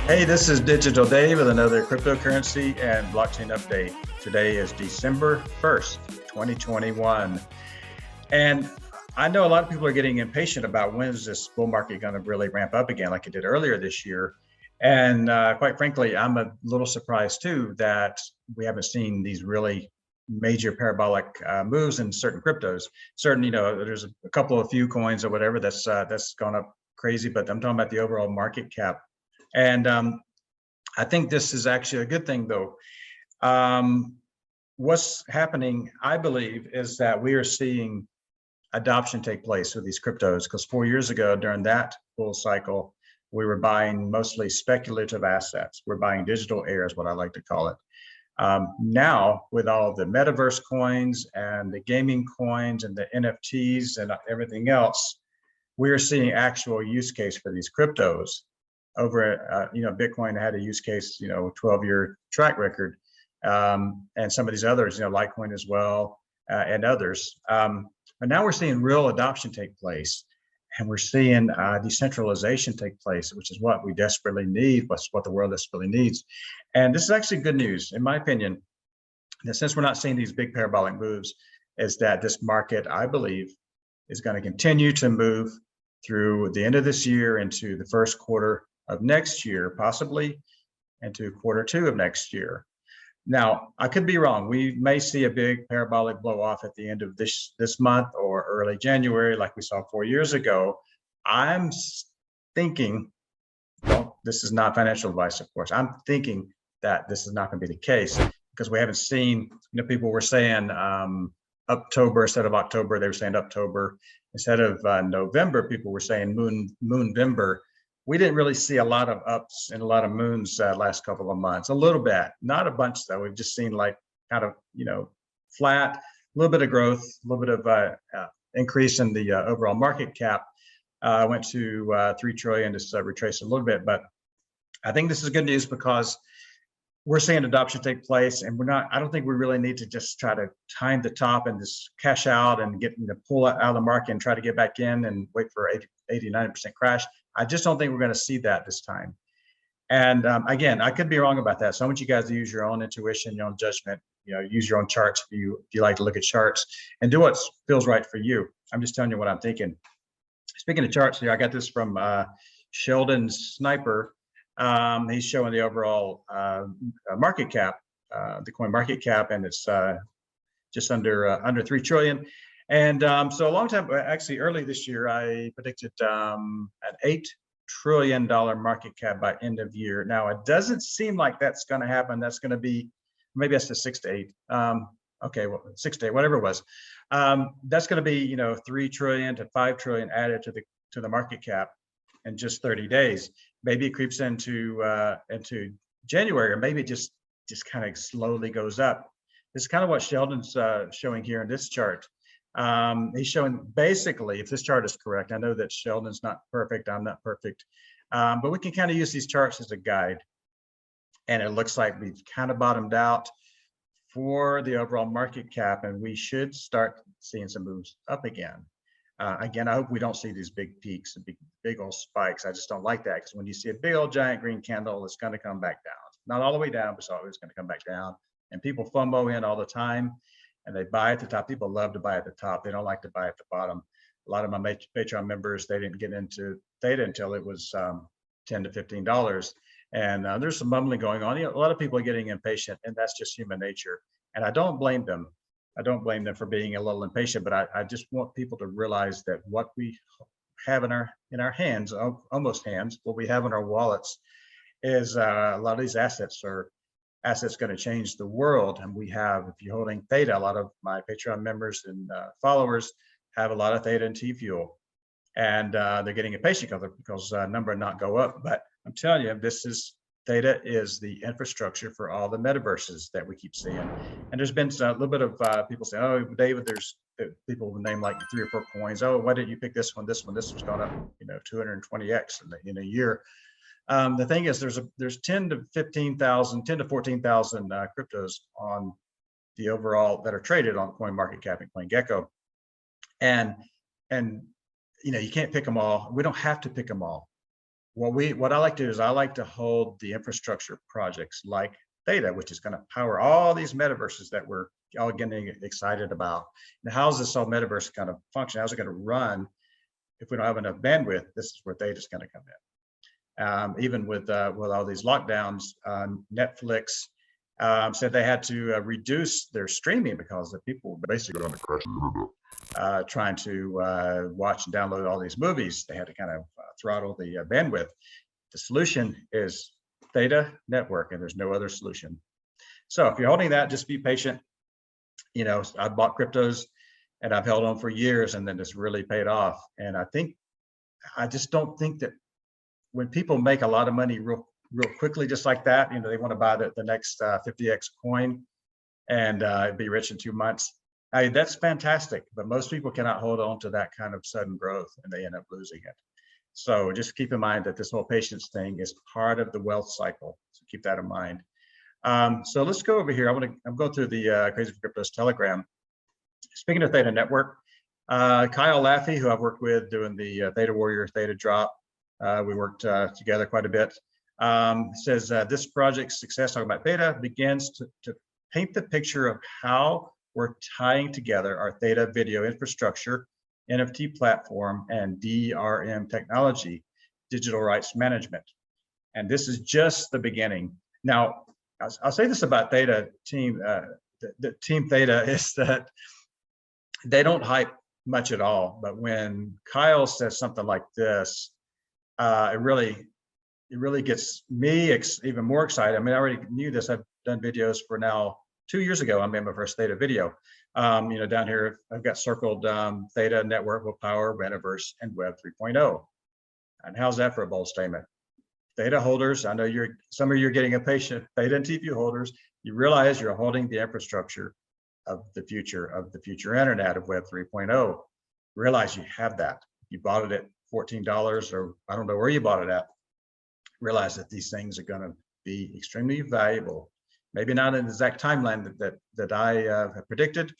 Hey, this is Digital Dave with another cryptocurrency and blockchain update. Today is December 1st, 2021. And I know a lot of people are getting impatient about when is this bull market going to really ramp up again like it did earlier this year. And quite frankly, I'm a little surprised too that we haven't seen these really major parabolic moves in certain cryptos. Certain, there's a couple of few coins or whatever that's gone up crazy, but I'm talking about the overall market cap. And I think this is actually a good thing, though. What's happening, I believe, is that we are seeing adoption take place with these cryptos. Because 4 years ago, during that bull cycle, we were buying mostly speculative assets. We're buying digital air, is what I like to call it. Now, with all the Metaverse coins and the gaming coins and the NFTs and everything else, we are seeing actual use case for these cryptos. Over, Bitcoin had a use case, 12-year track record, and some of these others, Litecoin as well, and others. But now we're seeing real adoption take place, and we're seeing decentralization take place, which is what we desperately need, what the world desperately needs. And this is actually good news, in my opinion, that since we're not seeing these big parabolic moves, is that this market, I believe, is going to continue to move through the end of this year into the first quarter of next year, possibly into Q2 of next year. Now, I could be wrong. We may see a big parabolic blow off at the end of this month or early January, like we saw 4 years ago. I'm thinking, well, this is not financial advice, of course. I'm thinking that this is not going to be the case because we haven't seen, people were saying October instead of October. They were saying October instead of November. People were saying Moonvember. We didn't really see a lot of ups and a lot of moons last couple of months. A little bit, not a bunch though. We've just seen like kind of flat, a little bit of growth, a little bit of increase in the overall market cap. Went to 3 trillion, just retraced a little bit, but I think this is good news because we're seeing adoption take place, and I don't think we really need to just try to time the top and just cash out and pull out of the market and try to get back in and wait for 80, 90% crash. I just don't think we're going to see that this time. And again, I could be wrong about that. So I want you guys to use your own intuition, your own judgment, use your own charts if you like to look at charts and do what feels right for you. I'm just telling you what I'm thinking. Speaking of charts here, I got this from Sheldon Sniper. He's showing the overall market cap, the coin market cap, and it's just under 3 trillion. And so a long time, actually early this year, I predicted an $8 trillion market cap by end of year. Now, it doesn't seem like that's going to happen. That's going to be, maybe that's the 6 to 8. Okay, well, 6 to 8, whatever it was. That's going to be, 3 trillion to 5 trillion added to the market cap in just 30 days. Maybe it creeps into January, or maybe it just kind of slowly goes up. This is kind of what Sheldon's showing here in this chart. He's showing basically, if this chart is correct, I know that Sheldon's not perfect, I'm not perfect, but we can kind of use these charts as a guide. And it looks like we've kind of bottomed out for the overall market cap, and we should start seeing some moves up again. Again, I hope we don't see these big peaks and big old spikes. I just don't like that, because when you see a big old giant green candle, it's going to come back down. Not all the way down, but it's always going to come back down. And people FOMO in all the time, and they buy at the top. People love to buy at the top. They don't like to buy at the bottom. A lot of my Patreon members, they didn't get into Theta until it was $10 to $15. And there's some mumbling going on. A lot of people are getting impatient, and that's just human nature. And I don't blame them. I don't blame them for being a little impatient, but I just want people to realize that what we have in our hands, almost hands, what we have in our wallets is a lot of these assets are assets going to change the world. And we have, if you're holding Theta, a lot of my Patreon members and followers have a lot of Theta and Tfuel, and they're getting impatient because number not go up. But I'm telling you, Theta is the infrastructure for all the metaverses that we keep seeing. And there's been a little bit of people saying, oh, David, there's people will name like 3 or 4 coins. Oh, why didn't you pick this one? This one's gone up, 220x in a year. The thing is, there's 10 to 14,000 cryptos on the overall that are traded on CoinMarketCap and CoinGecko. And you can't pick them all. We don't have to pick them all. what I like to do is I like to hold the infrastructure projects like Theta, which is going to power all these metaverses that we're all getting excited about. And how's this whole metaverse going to function? How's it going to run if we don't have enough bandwidth? This is where Theta is going to come in. Even with all these lockdowns, Netflix said they had to reduce their streaming because the people were basically going to crash the internet, trying to watch and download all these movies. They had to kind of throttle the bandwidth. The solution is Theta network, and there's no other solution. So if you're holding that, just be patient. You know, I bought cryptos and I've held on for years, and then it's really paid off. And I just don't think that when people make a lot of money real quickly, just like that, you know, they want to buy the next 50x coin and be rich in 2 months. That's fantastic, but most people cannot hold on to that kind of sudden growth, and they end up losing it. So just keep in mind that this whole patience thing is part of the wealth cycle. So keep that in mind. So let's go over here. I'm going through the Crazy for Cryptos Telegram. Speaking of Theta Network, Kyle Laffey, who I've worked with doing the Theta Warrior Theta Drop, we worked together quite a bit, says this project's success, talking about Theta, begins to paint the picture of how we're tying together our Theta video infrastructure, NFT platform, and DRM technology, digital rights management. And this is just the beginning. Now, I'll say this about Theta team, the team Theta, is that they don't hype much at all. But when Kyle says something like this, it really gets me even more excited. I mean, I already knew this. I've done videos for now 2 years ago. I made my first Theta video. You know, down here, I've got circled Theta network will power Metaverse and Web 3.0. And how's that for a bold statement? Theta holders, I know some of you are getting impatient. Theta and Tfuel holders, you realize you're holding the infrastructure of the future internet of Web 3.0. Realize you have that. You bought it at $14, or I don't know where you bought it at. Realize that these things are going to be extremely valuable. Maybe not in the exact timeline that I have predicted.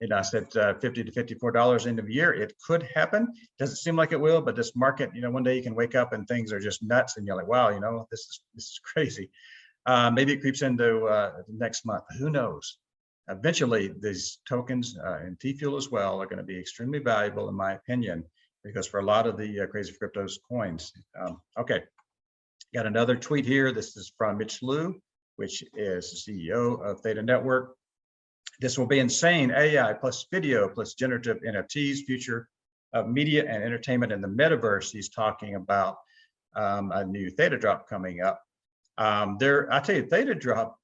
And I said $50 to $54 end of year. It could happen. Doesn't seem like it will, but this market, you know, one day you can wake up and things are just nuts, and you're like, wow, you know, this is crazy. Maybe it creeps into next month. Who knows? Eventually, these tokens and Tfuel as well are going to be extremely valuable, in my opinion, because for a lot of the Crazy for Cryptos coins. Okay, got another tweet here. This is from Mitch Liu, which is the CEO of Theta Network. This will be insane. AI plus video plus generative NFTs, future of media and entertainment in the metaverse. He's talking about a new Theta Drop coming up. I tell you, Theta Drop,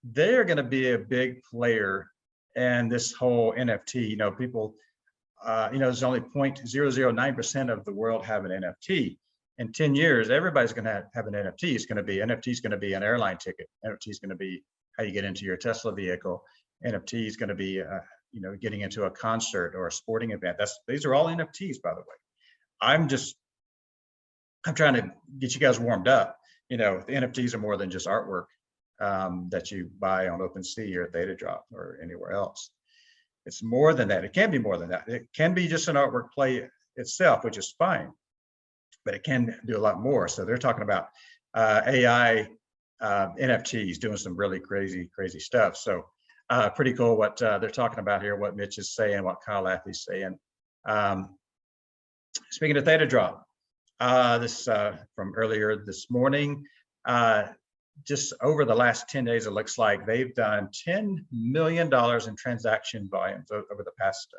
they're going to be a big player in this whole NFT. You know, people, you know, there's only 0.009% of the world have an NFT. In 10 years, everybody's going to have an NFT. NFT is going to be an airline ticket. NFT is going to be how you get into your Tesla vehicle. NFT is going to be, you know, getting into a concert or a sporting event. These are all NFTs, by the way. I'm trying to get you guys warmed up. You know, the NFTs are more than just artwork that you buy on OpenSea or Theta Drop or anywhere else. It's more than that. It can be more than that. It can be just an artwork play itself, which is fine, but it can do a lot more. So they're talking about AI NFTs doing some really crazy stuff. So pretty cool what they're talking about here, what Mitch is saying, what Kyle Laffey's saying. Speaking of Theta Drop, this from earlier this morning, just over the last 10 days, it looks like they've done $10 million in transaction volumes over the past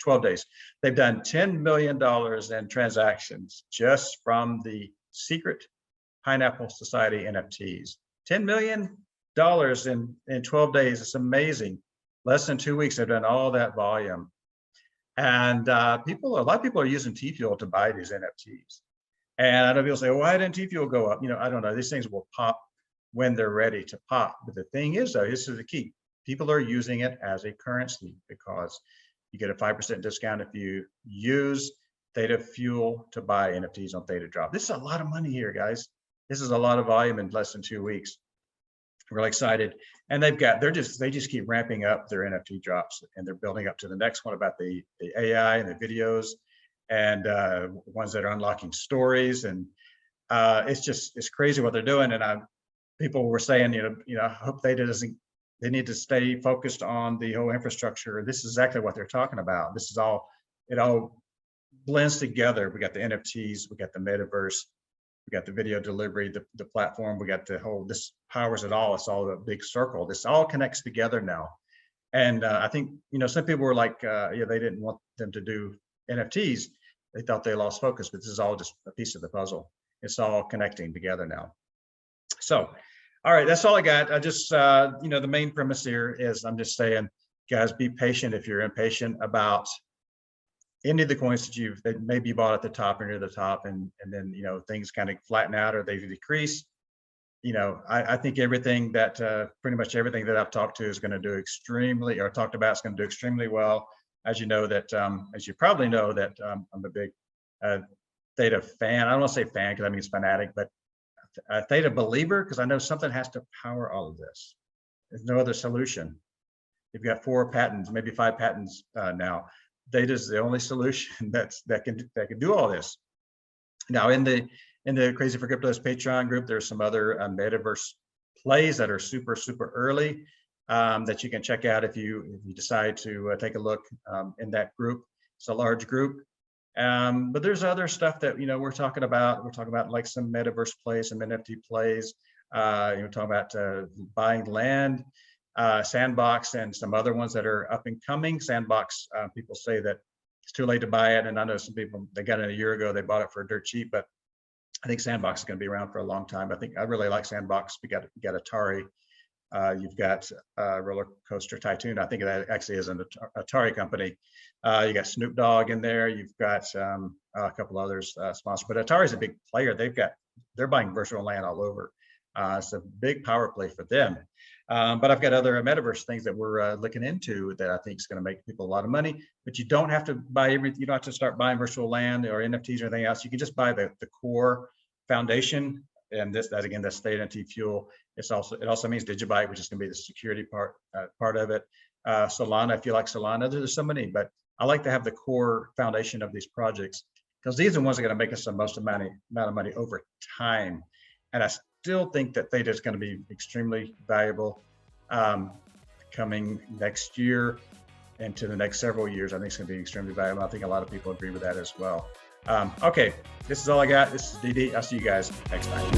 12 days. They've done $10 million in transactions just from the secret Pineapple Society NFTs. $10 million in 12 days. It's amazing. Less than 2 weeks, they've done all that volume. And a lot of people are using Tfuel to buy these NFTs. And I know people say, well, why didn't Tfuel go up? You know, I don't know. These things will pop when they're ready to pop. But the thing is, though, this is the key. People are using it as a currency because you get a 5% discount if you use Theta Fuel to buy NFTs on Theta Drop. This is a lot of money here, guys. This is a lot of volume in less than 2 weeks. Really excited. And they just keep ramping up their NFT drops, and they're building up to the next one about the AI and the videos. and ones that are unlocking stories. And it's crazy what they're doing. And people were saying, I hope Theta doesn't, they need to stay focused on the whole infrastructure. This is exactly what they're talking about. This is all, it all blends together. We got the NFTs, we got the metaverse, we got the video delivery, the platform, we got the whole, this powers it all. It's all a big circle. This all connects together now. And I think, some people were like, they didn't want them to do NFTs. They thought they lost focus, but this is all just a piece of the puzzle. It's all connecting together now. So, all right, that's all I got. I just, the main premise here is I'm just saying, guys, be patient if you're impatient about any of the coins that maybe bought at the top or near the top, and then, things kind of flatten out or they decrease. I think everything that, pretty much everything that I've talked to is going to do talked about is going to do extremely well. As you know that, as you probably know that I'm a big Theta fan. I don't want to say fan because I mean it's fanatic, but a Theta believer, because I know something has to power all of this. There's no other solution. You've got 4 patents, maybe 5 patents now. Theta is the only solution that can do all this. Now, in the Crazy for Crypto's Patreon group, there's some other metaverse plays that are super early that you can check out if you decide to take a look in that group. It's a large group. But there's other stuff that we're talking about. We're talking about like some metaverse plays, some NFT plays. We're talking about buying land, Sandbox, and some other ones that are up and coming. Sandbox, people say that it's too late to buy it, and I know some people, they got it a year ago, they bought it for dirt cheap, but I think Sandbox is going to be around for a long time. I really like Sandbox. We got Atari. You've got Roller Coaster Tycoon. I think that actually is an Atari company. You got Snoop Dogg in there. You've got a couple others sponsored, but Atari's a big player. They're buying virtual land all over. It's a big power play for them. But I've got other metaverse things that we're looking into that I think is going to make people a lot of money. But you don't have to buy everything. You don't have to start buying virtual land or NFTs or anything else. You can just buy the core foundation. And that's Theta and Tfuel. It also means Digibyte, which is going to be the security part of it. Solana, if you like Solana, there's so many, but I like to have the core foundation of these projects because these are the ones that are going to make us the most amount of money over time. And I still think that Theta is going to be extremely valuable coming next year and to the next several years. I think it's going to be extremely valuable. I think a lot of people agree with that as well. Okay, this is all I got. This is DD. I'll see you guys next time.